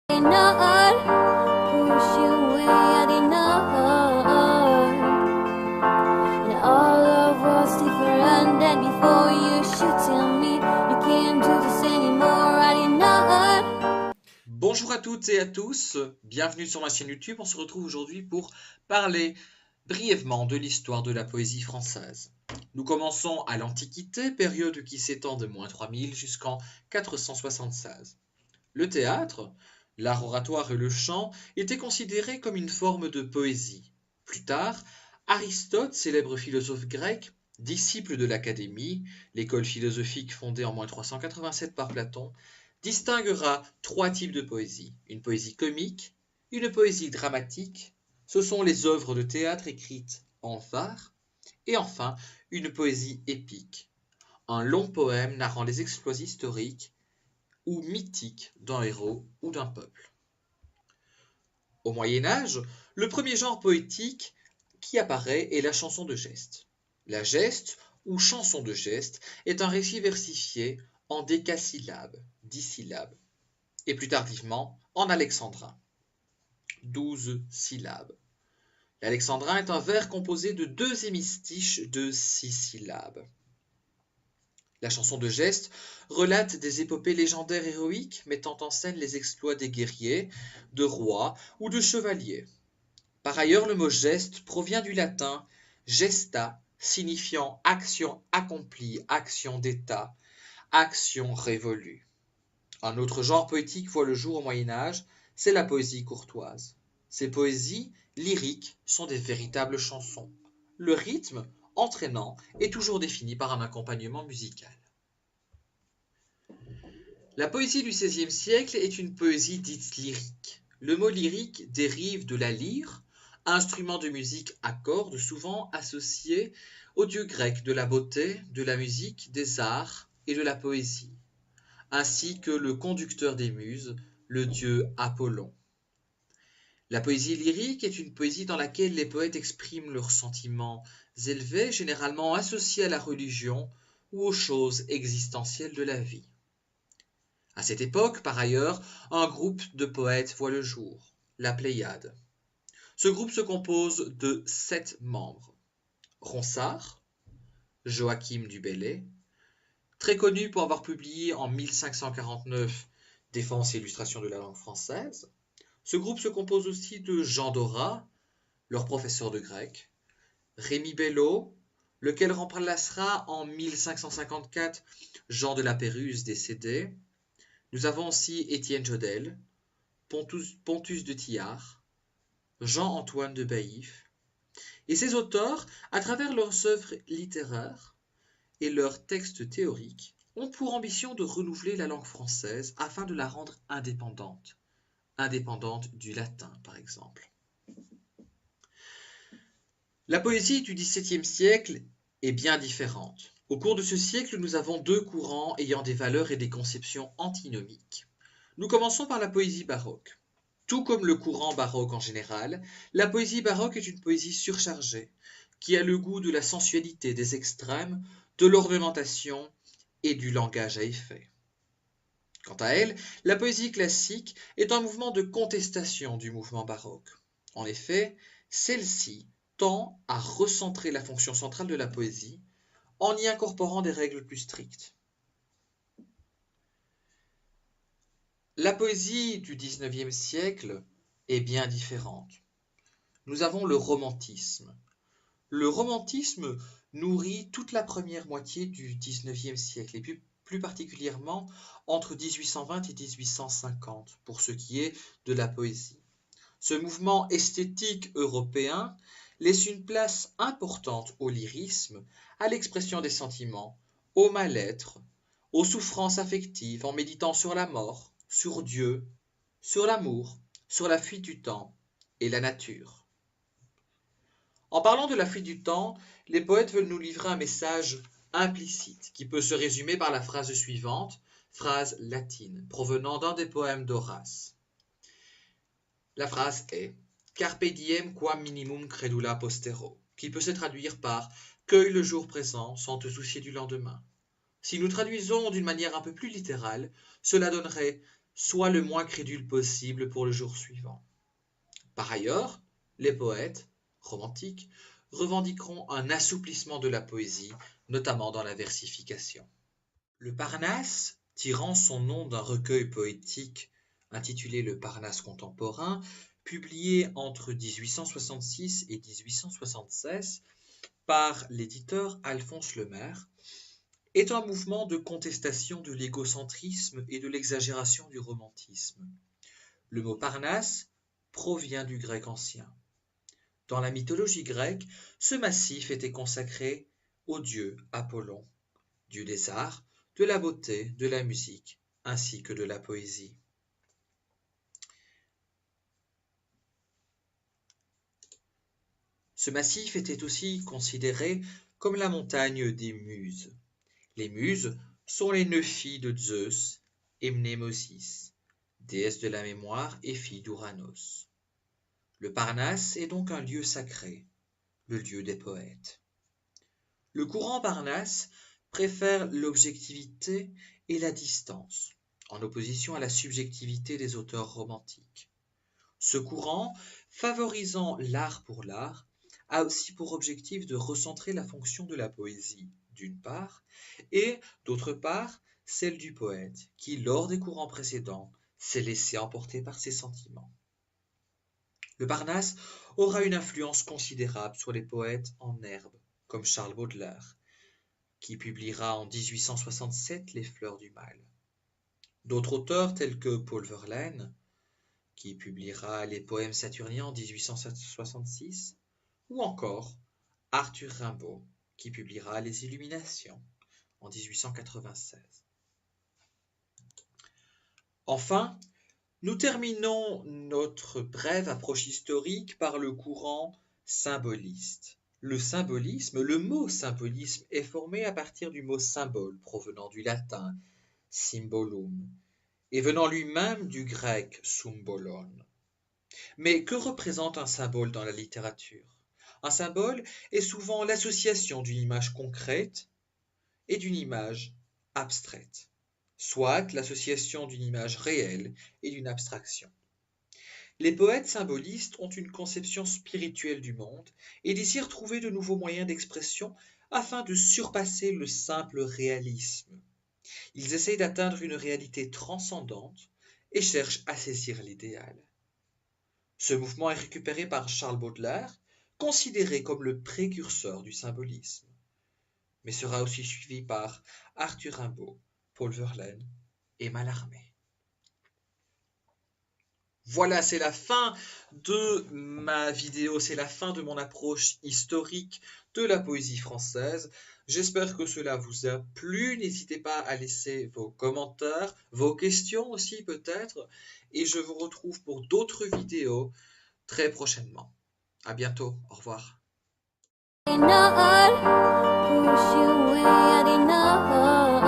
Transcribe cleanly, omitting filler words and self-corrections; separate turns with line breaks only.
not push you away enough, and all of what's different than before. You should tell me you can't do this anymore. I did not.
Bonjour à toutes et à tous, bienvenue sur ma chaîne YouTube. On se retrouve aujourd'hui pour parler brièvement de l'histoire de la poésie française. Nous commençons à l'Antiquité, période qui s'étend de -3000 jusqu'en 476. Le théâtre, l'art oratoire et le chant étaient considérés comme une forme de poésie. Plus tard, Aristote, célèbre philosophe grec, disciple de l'Académie, l'école philosophique fondée en -387 par Platon, distinguera trois types de poésie. Une poésie comique, une poésie dramatique, ce sont les œuvres de théâtre écrites en vers, et enfin une poésie épique, un long poème narrant les exploits historiques ou mythiques d'un héros ou d'un peuple. Au Moyen Âge, le premier genre poétique qui apparaît est la chanson de geste. La geste, ou chanson de geste, est un récit versifié en décasyllabes, 10 syllabes, et plus tardivement en alexandrin, 12 syllabes. L'alexandrin est un vers composé de deux hémistiches de 6 syllabes. La chanson de geste relate des épopées légendaires héroïques mettant en scène les exploits des guerriers, de rois ou de chevaliers. Par ailleurs, le mot geste provient du latin gesta, signifiant action accomplie, action d'état, action révolue. Un autre genre poétique voit le jour au Moyen Âge, c'est la poésie courtoise. Ces poésies lyriques sont des véritables chansons. Le rythme, entraînant, est toujours défini par un accompagnement musical. La poésie du XVIe siècle est une poésie dite lyrique. Le mot lyrique dérive de la lyre, instrument de musique à cordes souvent associé au dieu grec de la beauté, de la musique, des arts et de la poésie, ainsi que le conducteur des muses, le dieu Apollon. La poésie lyrique est une poésie dans laquelle les poètes expriment leurs sentiments élevés, généralement associés à la religion ou aux choses existentielles de la vie. À cette époque, par ailleurs, un groupe de poètes voit le jour, la Pléiade. Ce groupe se compose de 7 membres. Ronsard, Joachim du Bellay, très connu pour avoir publié en 1549 Défense et illustration de la langue française. Ce groupe se compose aussi de Jean Dorat, leur professeur de grec, Rémi Belleau, lequel remplacera en 1554 Jean de la Péruse décédé. Nous avons aussi Étienne Jodelle, Pontus de Thillard, Jean-Antoine de Baïf. Et ces auteurs, à travers leurs œuvres littéraires et leurs textes théoriques, ont pour ambition de renouveler la langue française afin de la rendre indépendante, indépendante du latin par exemple. La poésie du XVIIe siècle est bien différente. Au cours de ce siècle, nous avons deux courants ayant des valeurs et des conceptions antinomiques. Nous commençons par la poésie baroque. Tout comme le courant baroque en général, la poésie baroque est une poésie surchargée, qui a le goût de la sensualité, des extrêmes, de l'ornementation et du langage à effet. Quant à elle, la poésie classique est un mouvement de contestation du mouvement baroque. En effet, celle-ci tend à recentrer la fonction centrale de la poésie en y incorporant des règles plus strictes. La poésie du XIXe siècle est bien différente. Nous avons le romantisme. Le romantisme nourrit toute la première moitié du XIXe siècle, et plus particulièrement entre 1820 et 1850, pour ce qui est de la poésie. Ce mouvement esthétique européen laisse une place importante au lyrisme, à l'expression des sentiments, au mal-être, aux souffrances affectives, en méditant sur la mort, sur Dieu, sur l'amour, sur la fuite du temps et la nature. En parlant de la fuite du temps, les poètes veulent nous livrer un message implicite qui peut se résumer par la phrase suivante, phrase latine, provenant d'un des poèmes d'Horace. La phrase est Carpe diem quam minimum credula postero, qui peut se traduire par Cueille le jour présent sans te soucier du lendemain. Si nous traduisons d'une manière un peu plus littérale, cela donnerait sois le moins crédule possible pour le jour suivant. Par ailleurs, les poètes, romantiques, revendiqueront un assouplissement de la poésie, notamment dans la versification. Le Parnasse, tirant son nom d'un recueil poétique intitulé Le Parnasse contemporain, publié entre 1866 et 1876 par l'éditeur Alphonse Lemaire, est un mouvement de contestation de l'égocentrisme et de l'exagération du romantisme. Le mot Parnasse provient du grec ancien. Dans la mythologie grecque, ce massif était consacré au dieu Apollon, dieu des arts, de la beauté, de la musique, ainsi que de la poésie. Ce massif était aussi considéré comme la montagne des Muses. Les Muses sont les 9 filles de Zeus et Mnémosis, déesse de la mémoire et fille d'Ouranos. Le Parnasse est donc un lieu sacré, le lieu des poètes. Le courant Parnasse préfère l'objectivité et la distance, en opposition à la subjectivité des auteurs romantiques. Ce courant, favorisant l'art pour l'art, a aussi pour objectif de recentrer la fonction de la poésie, d'une part, et, d'autre part, celle du poète, qui, lors des courants précédents, s'est laissé emporter par ses sentiments. Le Parnasse aura une influence considérable sur les poètes en herbe, comme Charles Baudelaire, qui publiera en 1867 Les Fleurs du Mal. D'autres auteurs tels que Paul Verlaine, qui publiera les Poèmes saturniens en 1866, ou encore Arthur Rimbaud, qui publiera Les Illuminations en 1896. Enfin, nous terminons notre brève approche historique par le courant symboliste. Le symbolisme, le mot symbolisme est formé à partir du mot symbole provenant du latin symbolum et venant lui-même du grec symbolon. Mais que représente un symbole dans la littérature? Un symbole est souvent l'association d'une image concrète et d'une image abstraite, soit l'association d'une image réelle et d'une abstraction. Les poètes symbolistes ont une conception spirituelle du monde et désirent trouver de nouveaux moyens d'expression afin de surpasser le simple réalisme. Ils essayent d'atteindre une réalité transcendante et cherchent à saisir l'idéal. Ce mouvement est récupéré par Charles Baudelaire, considéré comme le précurseur du symbolisme, mais sera aussi suivi par Arthur Rimbaud, Paul Verlaine et Mallarmé. Voilà, c'est la fin de ma vidéo, c'est la fin de mon approche historique de la poésie française. J'espère que cela vous a plu. N'hésitez pas à laisser vos commentaires, vos questions aussi peut-être. Et je vous retrouve pour d'autres vidéos très prochainement. À bientôt, au revoir.
Push you away, I did not.